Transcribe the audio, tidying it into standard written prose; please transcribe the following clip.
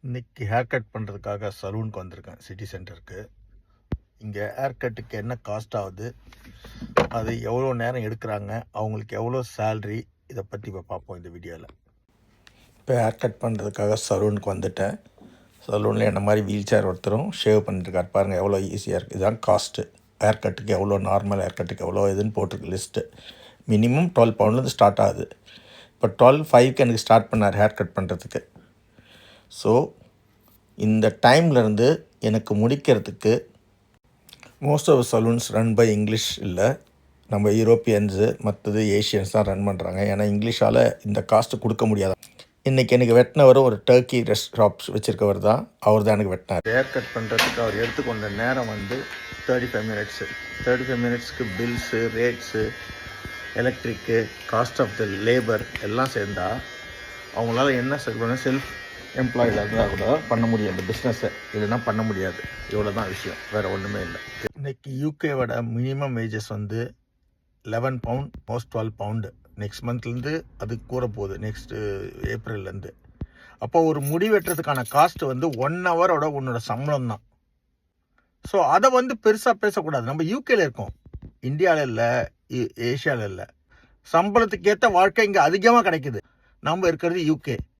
இன்றைக்கி hair cut பண்ணுறதுக்காக சலூனுக்கு வந்திருக்கேன் சிட்டி சென்டருக்கு. இங்கே ஹேர் கட்டுக்கு என்ன காஸ்ட் ஆகுது, அது எவ்வளோ நேரம் எடுக்கிறாங்க, அவங்களுக்கு எவ்வளோ சேல்ரி, இதை பற்றி இப்போ பார்ப்போம் இந்த வீடியோவில். இப்போ ஹேர் கட் பண்ணுறதுக்காக சலூனுக்கு வந்துட்டேன். சலூனில் என்ன மாதிரி வீல் சேர் ஒருத்தரும் ஷேவ் பண்ணிட்டுருக்காரு. பாருங்கள் எவ்வளோ ஈஸியாக இருக்குது. இதுதான் காஸ்ட்டு. ஹேர் கட்டுக்கு எவ்வளோ, நார்மல் ஹேர் கட்டுக்கு எவ்வளோ இதுன்னு போட்டிருக்கு லிஸ்ட்டு. மினிமம் 12 பவுண்ட்லேருந்து ஸ்டார்ட் ஆகுது. இப்போ 12.5க்கு எனக்கு ஸ்டார்ட் பண்ணார் ஹேர் கட் பண்ணுறதுக்கு. ஸோ இந்த டைம்லேருந்து எனக்கு முடிக்கிறதுக்கு most of saloons run by English இல்லை, நம்ம யூரோப்பியன்ஸு மற்றது ஏஷியன்ஸ் தான் ரன் பண்ணுறாங்க. ஏன்னா இங்கிலீஷால் இந்த காஸ்ட்டு கொடுக்க முடியாது. இன்றைக்கி எனக்கு வெட்டினவர் ஒரு டர்க்கி ஷாப்ஸ் வச்சுருக்கவர் தான், அவர் தான் எனக்கு வெட்டினார். ஹேர் கட் பண்ணுறதுக்கு அவர் எடுத்துக்கொண்ட நேரம் 35 மினிட்ஸு. 35 மினிட்ஸ்க்கு bills, rates, electric, cost of the labour எல்லாம் சேர்ந்தால் அவங்களால என்ன சொல்லணும், செல்ஃப் எம்ப்ளாயில் இருந்தால் கூட பண்ண முடியும் இந்த பிஸ்னஸை, இல்லைன்னா பண்ண முடியாது. இவ்வளோ தான் விஷயம், வேறு ஒன்றுமே இல்லை. இன்றைக்கி யூகேவோட minimum wages 11 pound, most 12 pound. Next மந்த்லேருந்து அது கூற போகுது, நெக்ஸ்ட்டு ஏப்ரல்லேருந்து. அப்போ ஒரு முடி வெட்டுறதுக்கான காஸ்ட்டு 1 ஹவரோட உன்னோட சம்பளம் தான். ஸோ அதை பெருசாக பேசக்கூடாது. நம்ம யூகேல இருக்கோம், இந்தியாவில் இல்லை, ஏஷியாவில் இல்லை. சம்பளத்துக்கு ஏற்ற வாழ்க்கை இங்கே அதிகமாக கிடைக்குது. நம்ம இருக்கிறது யூகே.